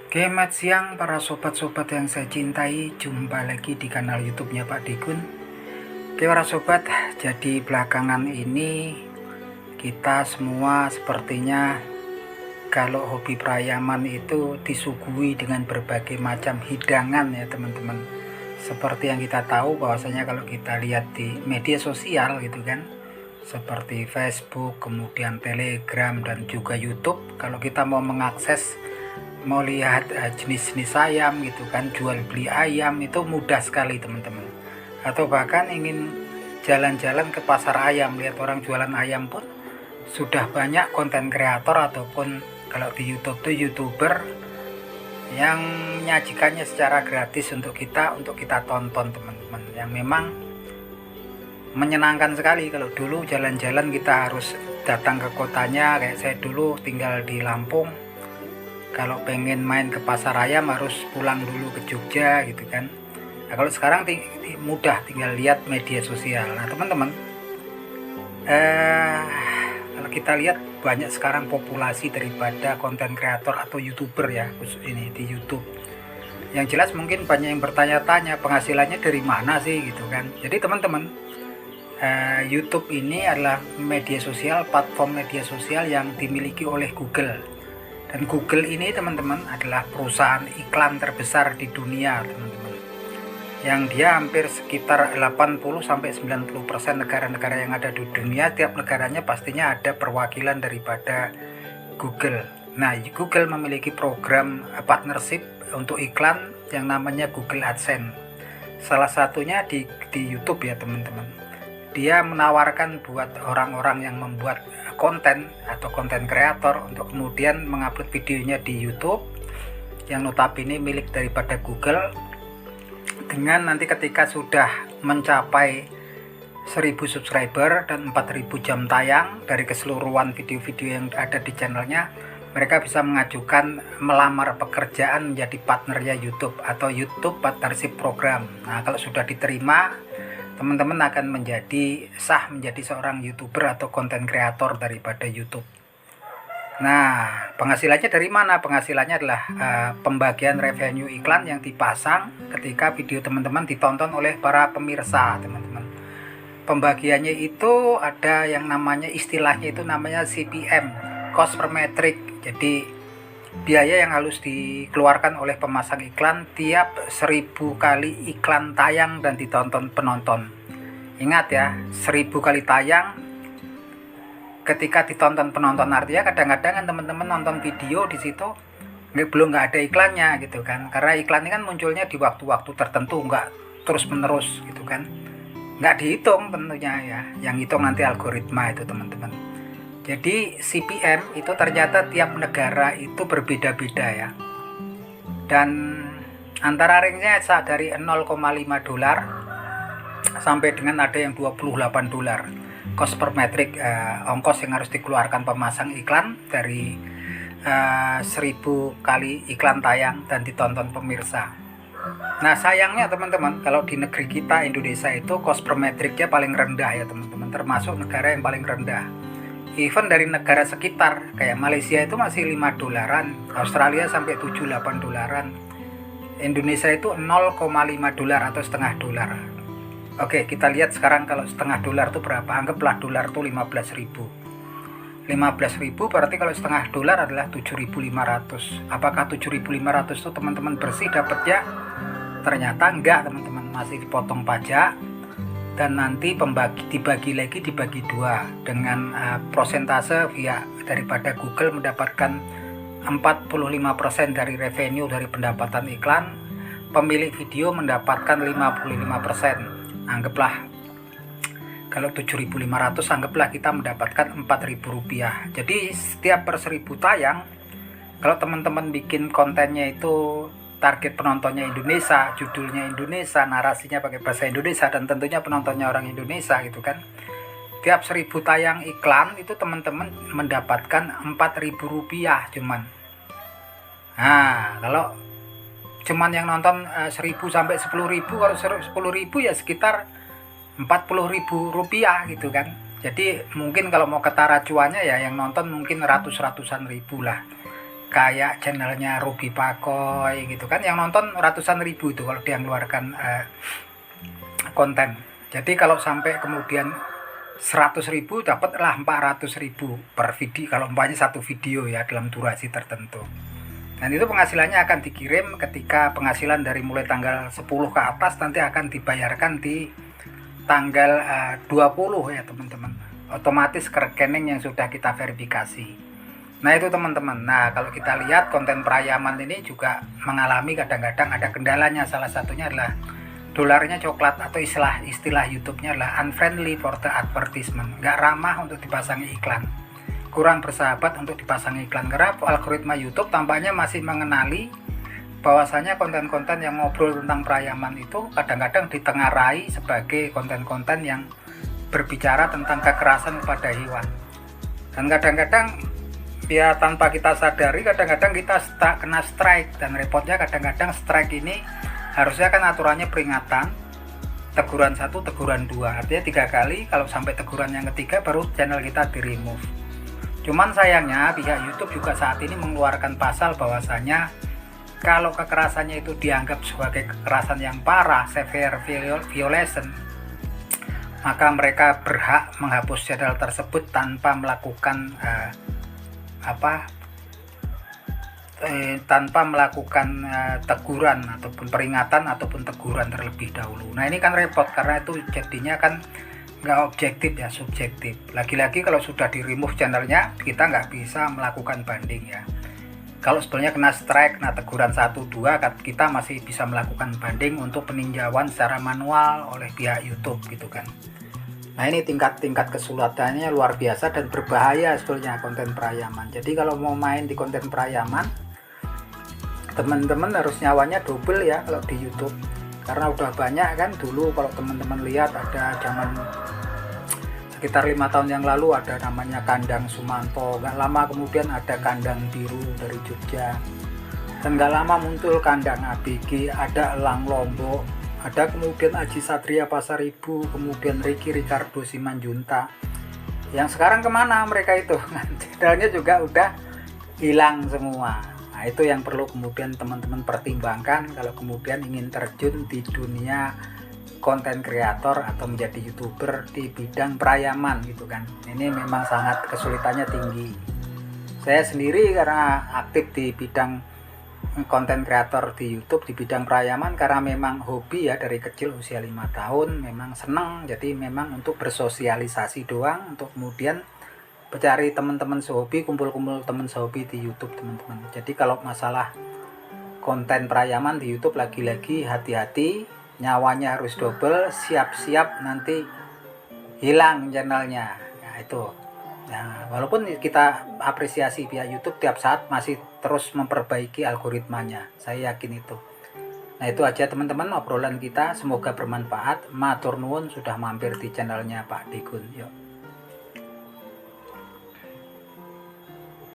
Selamat siang para sobat-sobat yang saya cintai, jumpa lagi di kanal YouTube-nya Pak Dikun. Oke para sobat, jadi belakangan ini kita semua sepertinya kalau hobi perayaman itu disuguhi dengan berbagai macam hidangan ya teman-teman. Seperti yang kita tahu bahwasanya kalau kita lihat di media sosial gitu kan, seperti Facebook, kemudian Telegram dan juga YouTube, kalau kita mau mengakses, mau lihat jenis-jenis ayam gitu kan, jual beli ayam itu mudah sekali teman-teman. Atau bahkan ingin jalan-jalan ke pasar ayam, lihat orang jualan ayam pun sudah banyak konten kreator ataupun kalau di YouTube tuh YouTuber yang menyajikannya secara gratis untuk kita tonton teman-teman, yang memang menyenangkan sekali. Kalau dulu jalan-jalan kita harus datang ke kotanya, kayak saya dulu tinggal di Lampung, kalau pengen main ke pasar ayam harus pulang dulu ke Jogja gitu kan. Nah kalau sekarang mudah, tinggal lihat media sosial. Nah teman-teman, kalau kita lihat banyak sekarang populasi daripada konten kreator atau YouTuber ya, khusus ini di YouTube. Yang jelas mungkin banyak yang bertanya-tanya penghasilannya dari mana sih gitu kan. Jadi teman-teman, YouTube ini adalah media sosial, platform media sosial yang dimiliki oleh Google. Dan Google ini teman-teman adalah perusahaan iklan terbesar di dunia teman-teman, yang dia hampir sekitar 80-90% negara-negara yang ada di dunia, tiap negaranya pastinya ada perwakilan daripada Google. Nah Google memiliki program partnership untuk iklan yang namanya Google AdSense. Salah satunya di YouTube ya teman-teman. Dia menawarkan buat orang-orang yang membuat konten atau konten kreator untuk kemudian mengupload videonya di YouTube yang notabene milik daripada Google, dengan nanti ketika sudah mencapai 1000 subscriber dan 4000 jam tayang dari keseluruhan video-video yang ada di channelnya, mereka bisa mengajukan melamar pekerjaan menjadi partnernya YouTube atau YouTube Partnership Program. Nah kalau sudah diterima, teman-teman akan sah menjadi seorang YouTuber atau konten kreator daripada YouTube. Nah penghasilannya dari mana? Penghasilannya adalah pembagian revenue iklan yang dipasang ketika video teman-teman ditonton oleh para pemirsa teman-teman. Pembagiannya itu ada yang namanya, istilahnya itu namanya CPM, cost per metric. Jadi biaya yang harus dikeluarkan oleh pemasang iklan tiap 1000 kali iklan tayang dan ditonton penonton. Ingat ya, 1000 kali tayang ketika ditonton penonton, artinya kadang-kadang kan teman-teman nonton video di situ nggak ada iklannya gitu kan, karena iklan ini kan munculnya di waktu-waktu tertentu, nggak terus menerus gitu kan, nggak dihitung tentunya ya, yang hitung nanti algoritma itu teman-teman. Jadi CPM itu ternyata tiap negara itu berbeda-beda ya, dan antara range-nya dari 0,5 dolar sampai dengan ada yang 28 dolar cost per metric, ongkos yang harus dikeluarkan pemasang iklan dari 1000 kali iklan tayang dan ditonton pemirsa. Nah sayangnya teman-teman, kalau di negeri kita Indonesia itu cost per metricnya paling rendah ya teman-teman, termasuk negara yang paling rendah. Even dari negara sekitar kayak Malaysia itu masih 5 dolaran, Australia sampai 7-8 dolaran, Indonesia itu 0,5 dolar atau setengah dolar. Oke, kita lihat sekarang kalau setengah dolar itu berapa. Anggaplah dolar itu 15.000. 15.000 berarti kalau setengah dolar adalah 7.500. Apakah 7.500 itu teman-teman bersih dapatnya? Ternyata enggak teman-teman, masih dipotong pajak dan nanti dibagi lagi, dibagi dua dengan prosentase via daripada Google mendapatkan 45% dari revenue dari pendapatan iklan, pemilik video mendapatkan 55%. Anggaplah kalau 7.500, anggaplah kita mendapatkan Rp4.000. Jadi setiap per 1000 tayang, kalau teman-teman bikin kontennya itu target penontonnya Indonesia, judulnya Indonesia, narasinya pakai bahasa Indonesia, dan tentunya penontonnya orang Indonesia gitu kan, tiap 1000 tayang iklan itu teman-teman mendapatkan Rp4.000 cuman. Nah kalau cuman yang nonton 1000 sampai 10.000, kalau 10.000 ya sekitar Rp40.000 gitu kan. Jadi mungkin kalau mau ketara cuannya ya yang nonton mungkin ratusan ribu lah. kayak channelnya Ruby Pakoy gitu kan, yang nonton ratusan ribu itu kalau dia mengeluarkan konten. Jadi kalau sampai kemudian 100.000 dapatlah 400.000 per video kalau umpamanya satu video ya dalam durasi tertentu. Dan itu penghasilannya akan dikirim ketika penghasilan dari mulai tanggal 10 ke atas nanti akan dibayarkan di tanggal 20 ya teman-teman. Otomatis ke rekening yang sudah kita verifikasi. Nah itu teman-teman. Nah kalau kita lihat konten perayaman ini juga mengalami kadang-kadang ada kendalanya. Salah satunya adalah dolarnya coklat atau istilah YouTube-nya adalah unfriendly for the advertisement. Nggak ramah untuk dipasangi iklan. Kurang bersahabat untuk dipasang iklan karena algoritma YouTube tampaknya masih mengenali bahwasanya konten-konten yang ngobrol tentang perayaman itu kadang-kadang ditengarai sebagai konten-konten yang berbicara tentang kekerasan kepada hewan. Dan kadang-kadang ya tanpa kita sadari kadang-kadang kita kena strike, dan repotnya kadang-kadang strike ini harusnya kan aturannya peringatan, teguran 1, teguran 2, artinya 3 kali. Kalau sampai teguran yang ketiga baru channel kita di remove. Cuman sayangnya pihak YouTube juga saat ini mengeluarkan pasal bahwasanya kalau kekerasannya itu dianggap sebagai kekerasan yang parah, severe violation, maka mereka berhak menghapus channel tersebut tanpa melakukan teguran ataupun peringatan ataupun teguran terlebih dahulu. Nah ini kan repot karena itu jadinya kan nggak objektif ya, subjektif. Lagi-lagi kalau sudah di remove channelnya kita nggak bisa melakukan banding ya. Kalau sebenarnya kena strike, nah teguran 1, 2 kita masih bisa melakukan banding untuk peninjauan secara manual oleh pihak YouTube gitu kan. Nah ini tingkat kesulitannya luar biasa dan berbahaya sebetulnya konten perayaman. Jadi kalau mau main di konten perayaman, teman-teman harus nyawanya double ya kalau di YouTube. Karena udah banyak kan dulu kalau teman-teman lihat ada zaman sekitar 5 tahun yang lalu ada namanya Kandang Sumanto. Gak lama kemudian ada Kandang Biru dari Jogja. Dan gak lama muncul Kandang ABG, ada Elang Lombok. Ada kemudian Aji Satria Pasaribu, kemudian Ricky Ricardo Simanjunta. Yang sekarang kemana mereka itu? Channelnya juga udah hilang semua. Nah itu yang perlu kemudian teman-teman pertimbangkan kalau kemudian ingin terjun di dunia konten kreator atau menjadi YouTuber di bidang perayaman gitu kan. Ini memang sangat kesulitannya tinggi. Saya sendiri karena aktif di bidang konten kreator di YouTube di bidang perayaman karena memang hobi ya, dari kecil usia 5 tahun memang seneng, jadi memang untuk bersosialisasi doang, untuk kemudian mencari teman-teman sehobi, kumpul-kumpul teman sehobi di YouTube teman-teman. Jadi kalau masalah konten perayaman di YouTube lagi-lagi hati-hati, nyawanya harus double, siap-siap nanti hilang channelnya. Nah itu. Nah, walaupun kita apresiasi pihak YouTube tiap saat masih terus memperbaiki algoritmanya, saya yakin itu. Nah itu aja teman-teman obrolan kita, semoga bermanfaat. Matur nuwun sudah mampir di channelnya Pak Digun. Yuk.